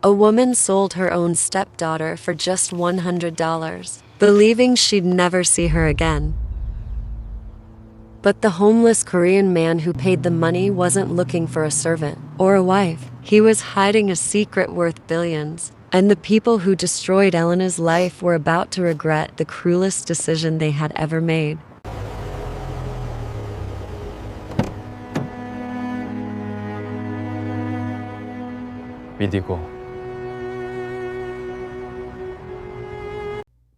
A woman sold her own stepdaughter for just $100, believing she'd never see her again. But the homeless Korean man who paid the money wasn't looking for a servant or a wife. He was hiding a secret worth billions. And the people who destroyed Elena's life were about to regret the cruelest decision they had ever made. 믿고.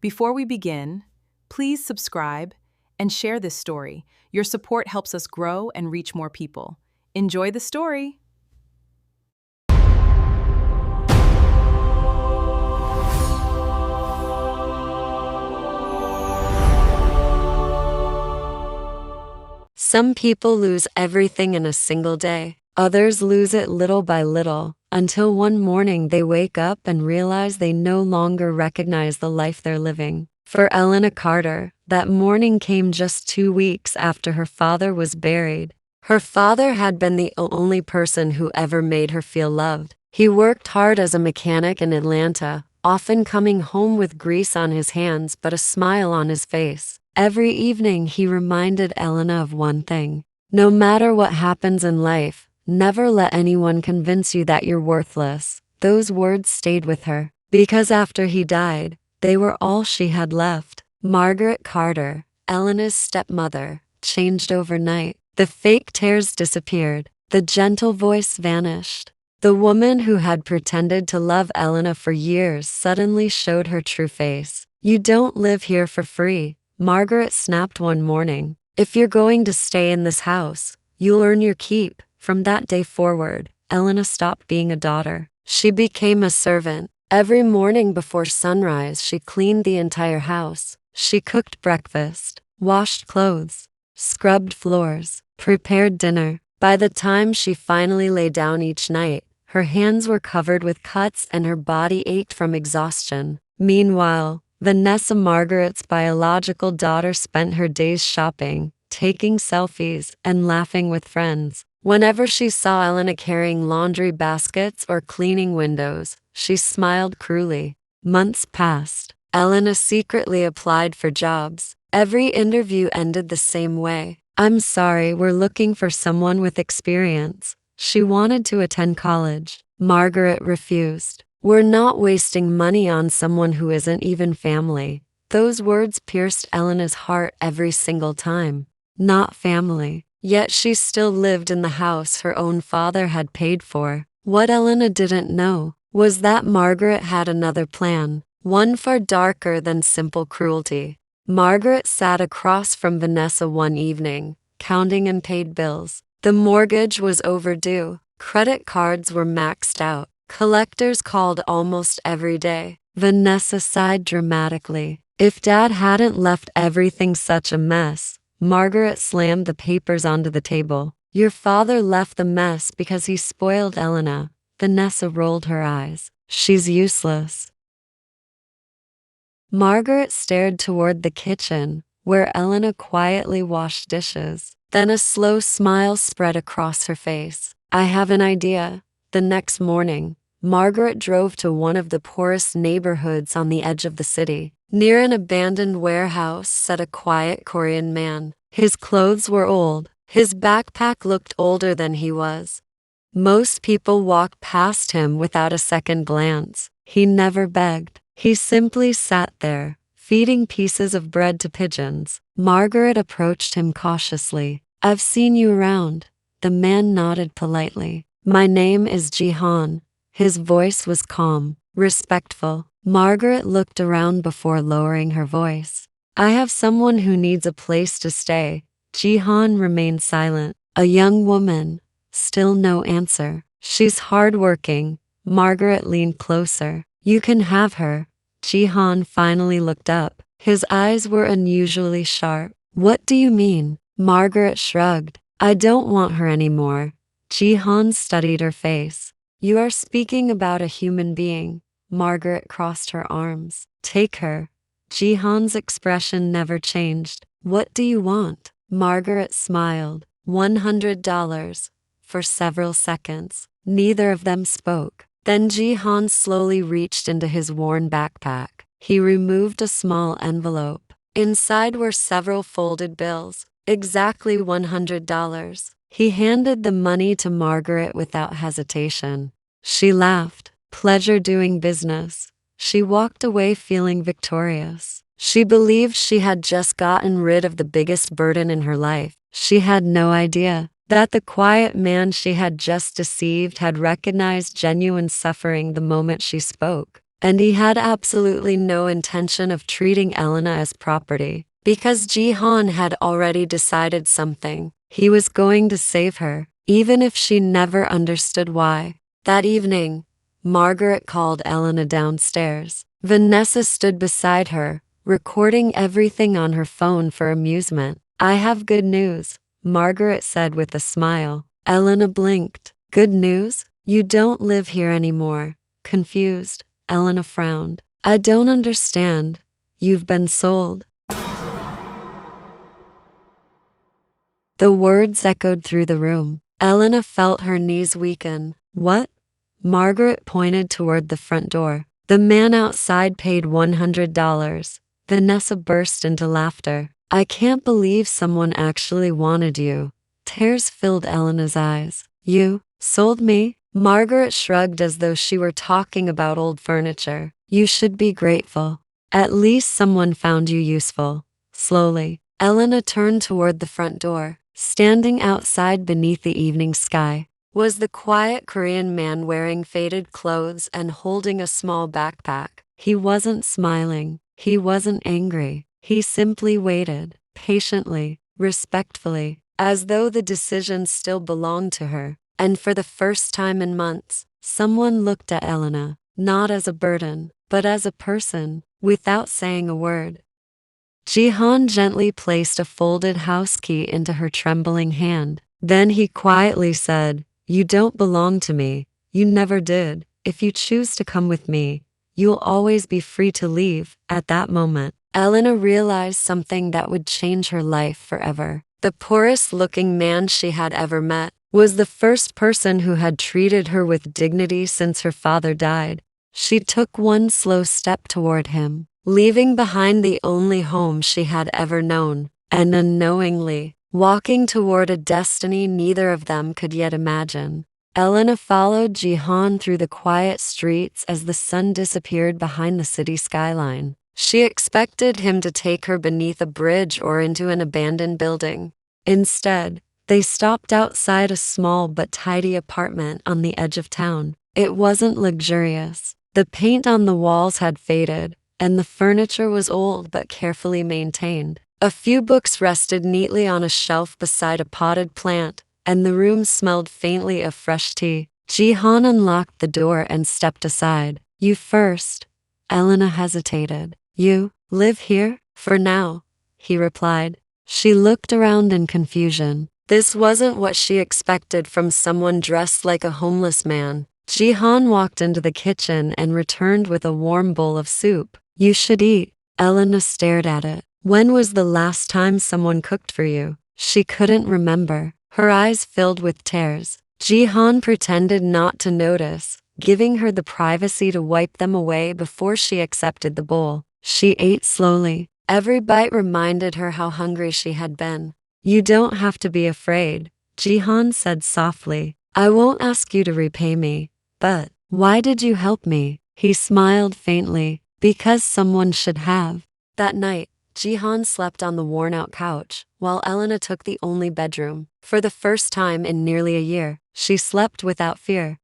Before we begin, please subscribe and share this story. Your support helps us grow and reach more people. Enjoy the story! Some people lose everything in a single day. Others lose it little by little, until one morning they wake up and realize they no longer recognize the life they're living. For Elena Carter, that morning came just 2 weeks after her father was buried. Her father had been the only person who ever made her feel loved. He worked hard as a mechanic in Atlanta, often coming home with grease on his hands but a smile on his face. Every evening he reminded Elena of one thing: no matter what happens in life, never let anyone convince you that you're worthless. Those words stayed with her, because after he died, they were all she had left. Margaret Carter, Elena's stepmother, changed overnight. The fake tears disappeared. The gentle voice vanished. The woman who had pretended to love Elena for years suddenly showed her true face. "You don't live here for free," Margaret snapped one morning. "If you're going to stay in this house, you'll earn your keep." From that day forward, Elena stopped being a daughter. She became a servant. Every morning before sunrise, she cleaned the entire house. She cooked breakfast, washed clothes, scrubbed floors, prepared dinner. By the time she finally lay down each night, her hands were covered with cuts and her body ached from exhaustion. Meanwhile, Vanessa, Margaret's biological daughter, spent her days shopping, taking selfies, and laughing with friends. Whenever she saw Elena carrying laundry baskets or cleaning windows, she smiled cruelly. Months passed. Elena secretly applied for jobs. Every interview ended the same way: "I'm sorry, we're looking for someone with experience." She wanted to attend college. Margaret refused. "We're not wasting money on someone who isn't even family." Those words pierced Elena's heart every single time. Not family. Yet she still lived in the house her own father had paid for. What Elena didn't know was that Margaret had another plan, one far darker than simple cruelty. Margaret sat across from Vanessa one evening, counting unpaid bills. The mortgage was overdue. Credit cards were maxed out. Collectors called almost every day. Vanessa sighed dramatically. If Dad hadn't left everything such a mess. Margaret slammed the papers onto the table. "Your father left the mess because he spoiled Elena." Vanessa rolled her eyes. "She's useless." Margaret stared toward the kitchen, where Elena quietly washed dishes. Then a slow smile spread across her face. "I have an idea." The next morning, Margaret drove to one of the poorest neighborhoods on the edge of the city. Near an abandoned warehouse sat a quiet Korean man. His clothes were old. His backpack looked older than he was. Most people walked past him without a second glance. He never begged. He simply sat there, feeding pieces of bread to pigeons. Margaret approached him cautiously. "I've seen you around." The man nodded politely. "My name is Jihan." His voice was calm, respectful. Margaret looked around before lowering her voice. "I have someone who needs a place to stay." Jihan remained silent. "A young woman." Still no answer. "She's hardworking." Margaret leaned closer. "You can have her." Jihan finally looked up. His eyes were unusually sharp. "What do you mean?" Margaret shrugged. "I don't want her anymore." Jihan studied her face. "You are speaking about a human being." Margaret crossed her arms. "Take her." Jihan's expression never changed. "What do you want?" Margaret smiled. $100. For several seconds, neither of them spoke. Then Jihan slowly reached into his worn backpack. He removed a small envelope. Inside were several folded bills, exactly $100. He handed the money to Margaret without hesitation. She laughed. Pleasure doing business. She walked away feeling victorious. She believed she had just gotten rid of the biggest burden in her life. She had no idea that the quiet man she had just deceived had recognized genuine suffering the moment she spoke. And he had absolutely no intention of treating Elena as property. Because Jihan had already decided something. He was going to save her, even if she never understood why. That evening, Margaret called Elena downstairs. Vanessa stood beside her, recording everything on her phone for amusement. "I have good news," Margaret said with a smile. Elena blinked. "Good news? You don't live here anymore." Confused, Elena frowned. "I don't understand. You've been sold." The words echoed through the room. Elena felt her knees weaken. "What?" Margaret pointed toward the front door. "The man outside paid $100. Vanessa burst into laughter. "I can't believe someone actually wanted you." Tears filled Elena's eyes. "You sold me?" Margaret shrugged as though she were talking about old furniture. "You should be grateful. At least someone found you useful." Slowly, Elena turned toward the front door. Standing outside beneath the evening sky was the quiet Korean man wearing faded clothes and holding a small backpack. He wasn't smiling. He wasn't angry. He simply waited, patiently, respectfully, as though the decision still belonged to her. And for the first time in months, someone looked at Elena, not as a burden, but as a person, without saying a word. Jihan gently placed a folded house key into her trembling hand. Then he quietly said, "You don't belong to me. You never did. If you choose to come with me, you'll always be free to leave." At that moment, Elena realized something that would change her life forever. The poorest-looking man she had ever met was the first person who had treated her with dignity since her father died. She took one slow step toward him, leaving behind the only home she had ever known, and unknowingly, walking toward a destiny neither of them could yet imagine. Elena followed Jihan through the quiet streets as the sun disappeared behind the city skyline. She expected him to take her beneath a bridge or into an abandoned building. Instead, they stopped outside a small but tidy apartment on the edge of town. It wasn't luxurious. The paint on the walls had faded, and the furniture was old but carefully maintained. A few books rested neatly on a shelf beside a potted plant, and the room smelled faintly of fresh tea. Jihan unlocked the door and stepped aside. "You first." Elena hesitated. "You live here?" "For now," he replied. She looked around in confusion. This wasn't what she expected from someone dressed like a homeless man. Jihan walked into the kitchen and returned with a warm bowl of soup. "You should eat." Elena stared at it. "When was the last time someone cooked for you?" She couldn't remember. Her eyes filled with tears. Jihan pretended not to notice, giving her the privacy to wipe them away before she accepted the bowl. She ate slowly. Every bite reminded her how hungry she had been. "You don't have to be afraid," Jihan said softly. "I won't ask you to repay me. But why did you help me?" He smiled faintly. "Because someone should have." That night, Jihan slept on the worn-out couch, while Elena took the only bedroom. For the first time in nearly a year, she slept without fear.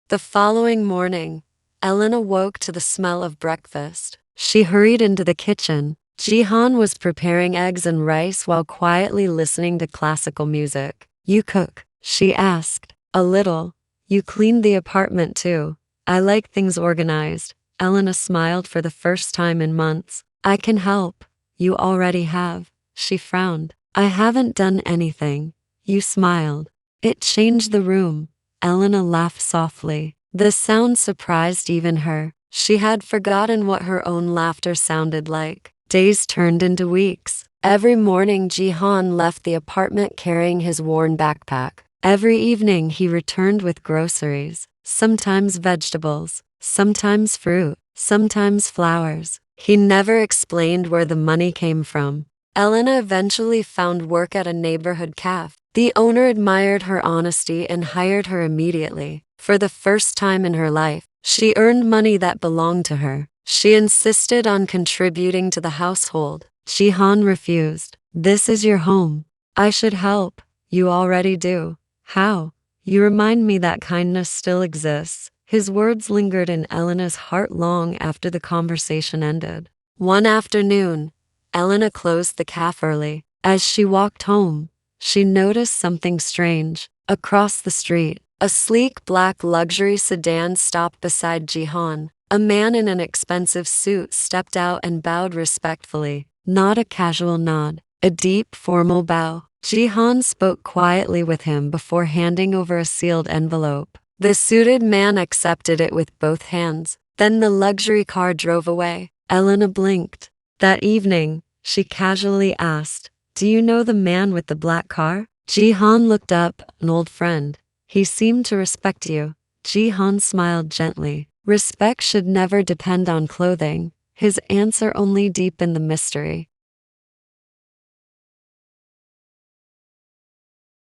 The following morning, Elena woke to the smell of breakfast. She hurried into the kitchen. Jihan was preparing eggs and rice while quietly listening to classical music. "You cook?" she asked. "A little." "You cleaned the apartment too." "I like things organized." Elena smiled for the first time in months. "I can help." "You already have." She frowned. "I haven't done anything." You smiled. It changed the room. Elena laughed softly. The sound surprised even her. She had forgotten what her own laughter sounded like. Days turned into weeks. Every morning, Jihan left the apartment carrying his worn backpack. Every evening, he returned with groceries, sometimes vegetables, sometimes fruit, sometimes flowers. He never explained where the money came from. Elena eventually found work at a neighborhood cafe. The owner admired her honesty and hired her immediately. For the first time in her life, she earned money that belonged to her. She insisted on contributing to the household. Jihan refused. "This is your home. I should help. You already do." "How? You remind me that kindness still exists." His words lingered in Elena's heart long after the conversation ended. One afternoon, Elena closed the cafe early. As she walked home, she noticed something strange. Across the street, a sleek black luxury sedan stopped beside Jihan. A man in an expensive suit stepped out and bowed respectfully. Not a casual nod, a deep, formal bow. Jihan spoke quietly with him before handing over a sealed envelope. The suited man accepted it with both hands. Then the luxury car drove away. Elena blinked. That evening, she casually asked, "Do you know the man with the black car?" Jihan looked up. "An old friend. He seemed to respect you." Jihan smiled gently. Respect should never depend on clothing. His answer only deepened the mystery.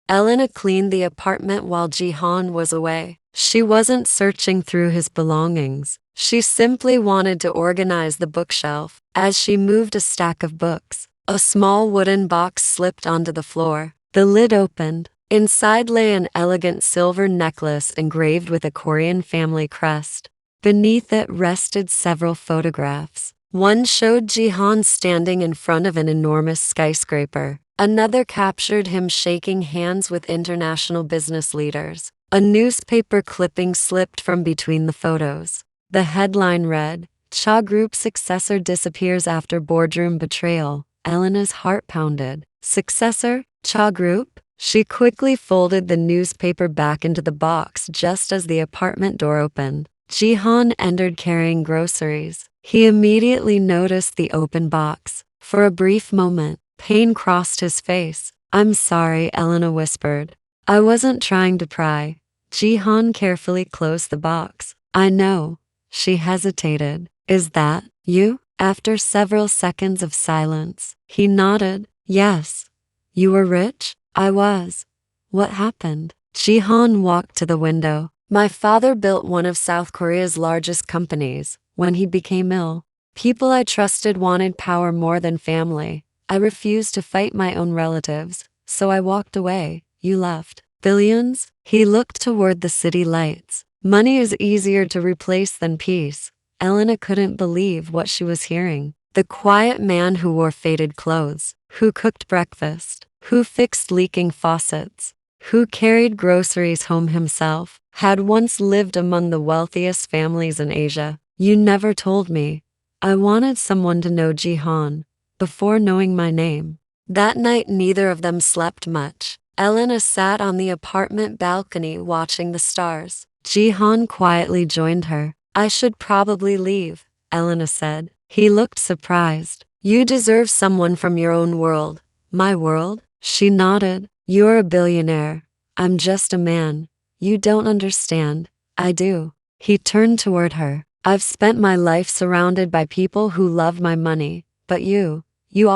Elena cleaned the apartment while Jihan was away. She wasn't searching through his belongings. She simply wanted to organize the bookshelf. As she moved a stack of books, a small wooden box slipped onto the floor. The lid opened. Inside lay an elegant silver necklace engraved with a Korean family crest. Beneath it rested several photographs. One showed Jihan standing in front of an enormous skyscraper. Another captured him shaking hands with international business leaders. A newspaper clipping slipped from between the photos. The headline read, "Cha Group successor disappears after boardroom betrayal." Elena's heart pounded. Successor? Cha Group? She quickly folded the newspaper back into the box just as the apartment door opened. Jihan entered carrying groceries. He immediately noticed the open box. For a brief moment, pain crossed his face. "I'm sorry," Elena whispered. "I wasn't trying to pry." Jihan carefully closed the box. "I know." She hesitated. "Is that you?" After several seconds of silence, he nodded. "Yes." "You were rich?" "I was." "What happened?" Jihan walked to the window. "My father built one of South Korea's largest companies. When he became ill, people I trusted wanted power more than family. I refused to fight my own relatives, so I walked away. You left. Billions?" He looked toward the city lights. "Money is easier to replace than peace." Elena couldn't believe what she was hearing. The quiet man who wore faded clothes, who cooked breakfast, who fixed leaking faucets, who carried groceries home himself, had once lived among the wealthiest families in Asia. "You never told me." "I wanted someone to know Jihan before knowing my name." That night neither of them slept much. Elena sat on the apartment balcony watching the stars. Jihan quietly joined her. "I should probably leave," Elena said. He looked surprised. "You deserve someone from your own world." "My world?" She nodded. "You're a billionaire. I'm just a man. You don't understand." "I do." He turned toward her. "I've spent my life surrounded by people who love my money. But you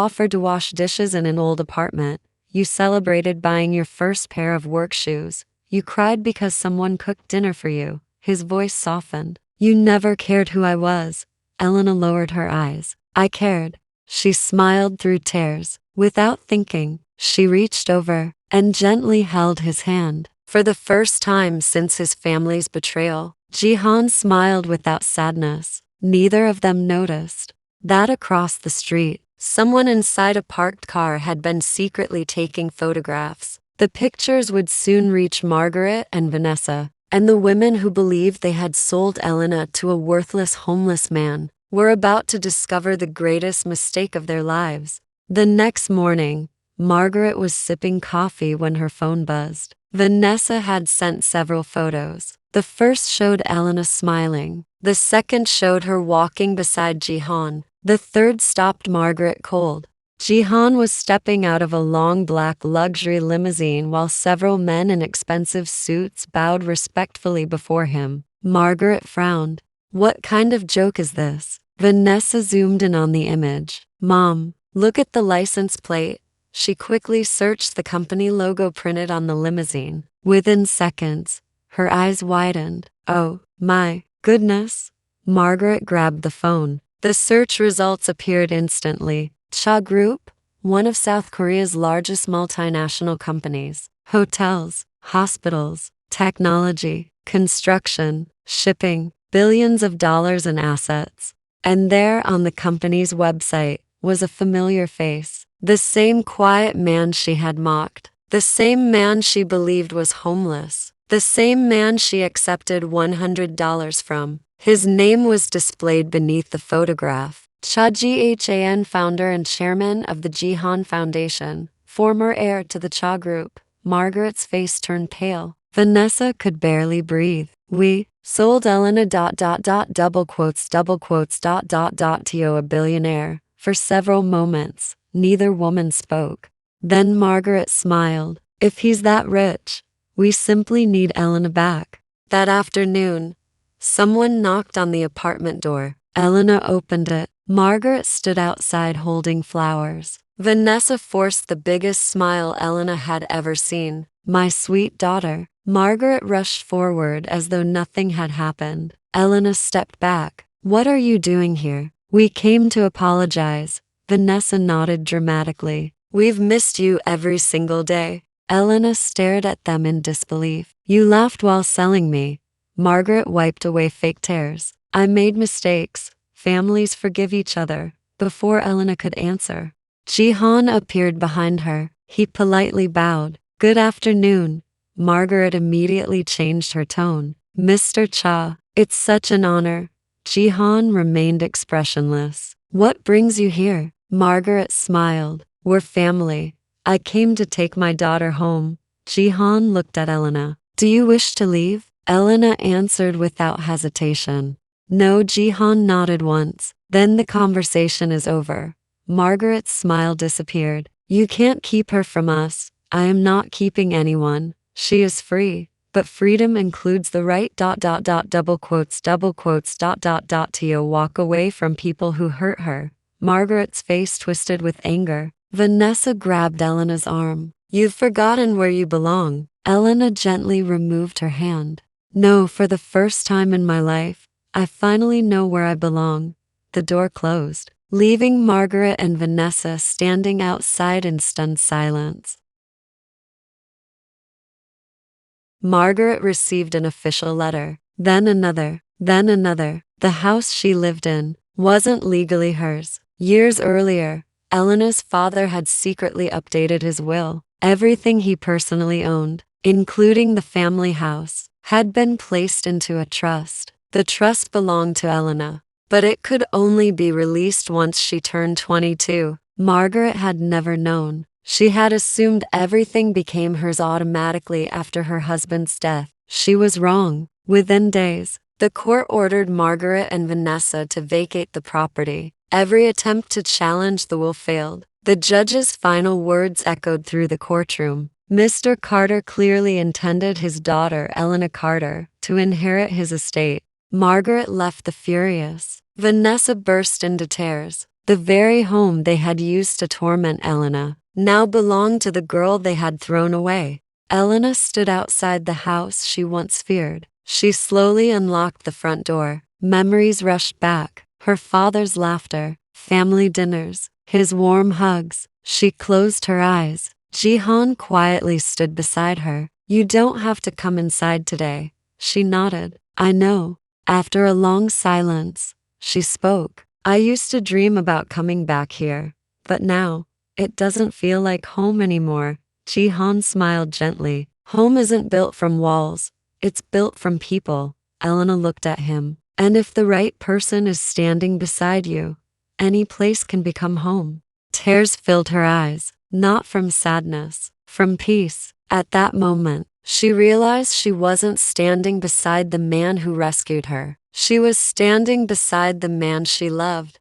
offered to wash dishes in an old apartment. You celebrated buying your first pair of work shoes. You cried because someone cooked dinner for you." His voice softened. "You never cared who I was." Elena lowered her eyes. "I cared." She smiled through tears. Without thinking, she reached over and gently held his hand. For the first time since his family's betrayal, Jihan smiled without sadness. Neither of them noticed that across the street, someone inside a parked car had been secretly taking photographs. The pictures would soon reach Margaret and Vanessa, and the women who believed they had sold Elena to a worthless homeless man were about to discover the greatest mistake of their lives. The next morning, Margaret was sipping coffee when her phone buzzed. Vanessa had sent several photos. The first showed Elena smiling. The second showed her walking beside Jihan. The third stopped Margaret cold. Jihan was stepping out of a long black luxury limousine while several men in expensive suits bowed respectfully before him. Margaret frowned. What kind of joke is this? Vanessa zoomed in on the image. Mom, look at the license plate. She quickly searched the company logo printed on the limousine. Within seconds, her eyes widened. Oh, my goodness. Margaret grabbed the phone. The search results appeared instantly. Cha Group, one of South Korea's largest multinational companies. Hotels, hospitals, technology, construction, shipping, billions of dollars in assets. And there on the company's website was a familiar face. The same quiet man she had mocked. The same man she believed was homeless. The same man she accepted $100 from. His name was displayed beneath the photograph. Cha Ghan, founder and chairman of the Jihan Foundation, former heir to the Cha Group. Margaret's face turned pale. Vanessa could barely breathe. We sold Elena double quotes to a billionaire. For several moments, neither woman spoke. Then Margaret smiled. If he's that rich, we simply need Elena back. That afternoon, someone knocked on the apartment door. Elena opened it. Margaret stood outside holding flowers. Vanessa forced the biggest smile Elena had ever seen. My sweet daughter. Margaret rushed forward as though nothing had happened. Elena stepped back. What are you doing here? We came to apologize. Vanessa nodded dramatically. We've missed you every single day. Elena stared at them in disbelief. You laughed while selling me. Margaret wiped away fake tears. I made mistakes. Families forgive each other. Before Elena could answer, Jihan appeared behind her. He politely bowed. Good afternoon. Margaret immediately changed her tone. Mr. Cha, it's such an honor. Jihan remained expressionless. What brings you here? Margaret smiled. We're family. I came to take my daughter home. Jihan looked at Elena. Do you wish to leave? Elena answered without hesitation. No. Jihan nodded once. Then the conversation is over. Margaret's smile disappeared. You can't keep her from us. I am not keeping anyone. She is free, but freedom includes the right double quotes to walk away from people who hurt her. Margaret's face twisted with anger. Vanessa grabbed Elena's arm. You've forgotten where you belong. Elena gently removed her hand. No, for the first time in my life, I finally know where I belong. The door closed, leaving Margaret and Vanessa standing outside in stunned silence. Margaret received an official letter, then another, then another. The house she lived in wasn't legally hers. Years earlier, Elena's father had secretly updated his will. Everything he personally owned, including the family house, had been placed into a trust. The trust belonged to Elena, but it could only be released once she turned 22. Margaret had never known. She had assumed everything became hers automatically after her husband's death. She was wrong. Within days, the court ordered Margaret and Vanessa to vacate the property. Every attempt to challenge the will failed. The judge's final words echoed through the courtroom. Mr. Carter clearly intended his daughter, Elena Carter, to inherit his estate. Margaret left the furious. Vanessa burst into tears. The very home they had used to torment Elena now belonged to the girl they had thrown away. Elena stood outside the house she once feared. She slowly unlocked the front door. Memories rushed back. Her father's laughter, family dinners, his warm hugs. She closed her eyes. Jihan quietly stood beside her. You don't have to come inside today. She nodded. I know. After a long silence, she spoke. I used to dream about coming back here, but now, it doesn't feel like home anymore. Jihan smiled gently. Home isn't built from walls. It's built from people. Elena looked at him. And if the right person is standing beside you, any place can become home. Tears filled her eyes, not from sadness, from peace. At that moment, she realized she wasn't standing beside the man who rescued her. She was standing beside the man she loved.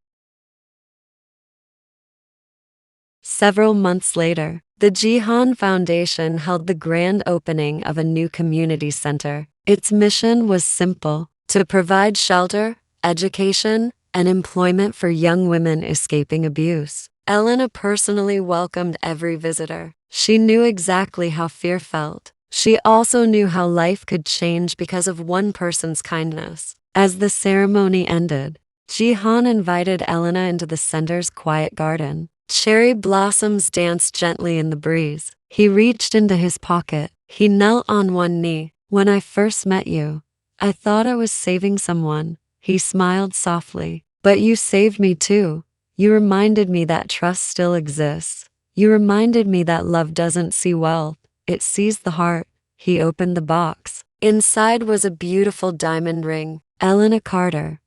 Several months later, the Jihan Foundation held the grand opening of a new community center. Its mission was simple: to provide shelter, education, and employment for young women escaping abuse. Elena personally welcomed every visitor. She knew exactly how fear felt. She also knew how life could change because of one person's kindness. As the ceremony ended, Jihan invited Elena into the center's quiet garden. Cherry blossoms danced gently in the breeze. He reached into his pocket. He knelt on one knee. "When I first met you, I thought I was saving someone," he smiled softly. "But you saved me too. You reminded me that trust still exists. You reminded me that love doesn't see wealth, it sees the heart." He opened the box. Inside was a beautiful diamond ring. "Elena Carter,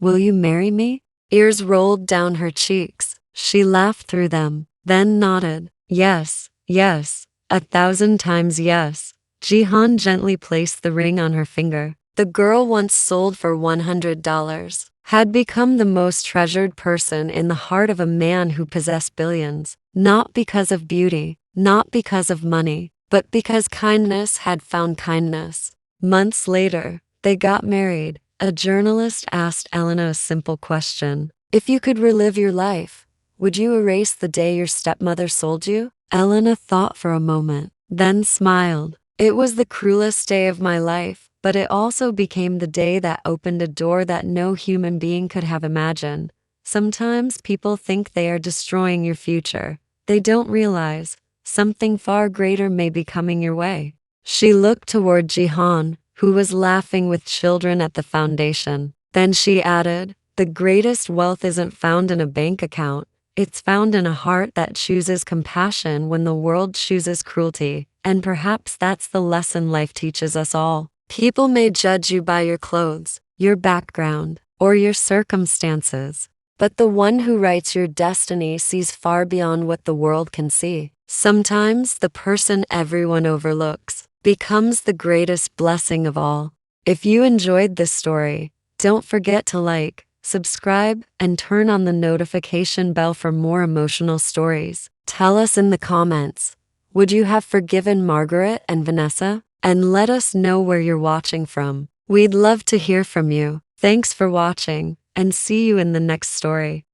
will you marry me?" Ears rolled down her cheeks. She laughed through them, then nodded. "Yes, yes, 1,000 times yes." Jihan gently placed the ring on her finger. The girl, once sold for $100, had become the most treasured person in the heart of a man who possessed billions, not because of beauty, not because of money, but because kindness had found kindness. Months later, they got married. A journalist asked Elena a simple question: "If you could relive your life, would you erase the day your stepmother sold you?" Elena thought for a moment, then smiled. "It was the cruelest day of my life, but it also became the day that opened a door that no human being could have imagined." Sometimes people think they are destroying your future. They don't realize something far greater may be coming your way. She looked toward Jihan, who was laughing with children at the foundation. Then she added, "The greatest wealth isn't found in a bank account. It's found in a heart that chooses compassion when the world chooses cruelty." And perhaps that's the lesson life teaches us all. People may judge you by your clothes, your background, or your circumstances, but the one who writes your destiny sees far beyond what the world can see. Sometimes the person everyone overlooks becomes the greatest blessing of all. If you enjoyed this story, don't forget to like, subscribe, and turn on the notification bell for more emotional stories. Tell us in the comments, would you have forgiven Margaret and Vanessa? And let us know where you're watching from. We'd love to hear from you. Thanks for watching, and see you in the next story.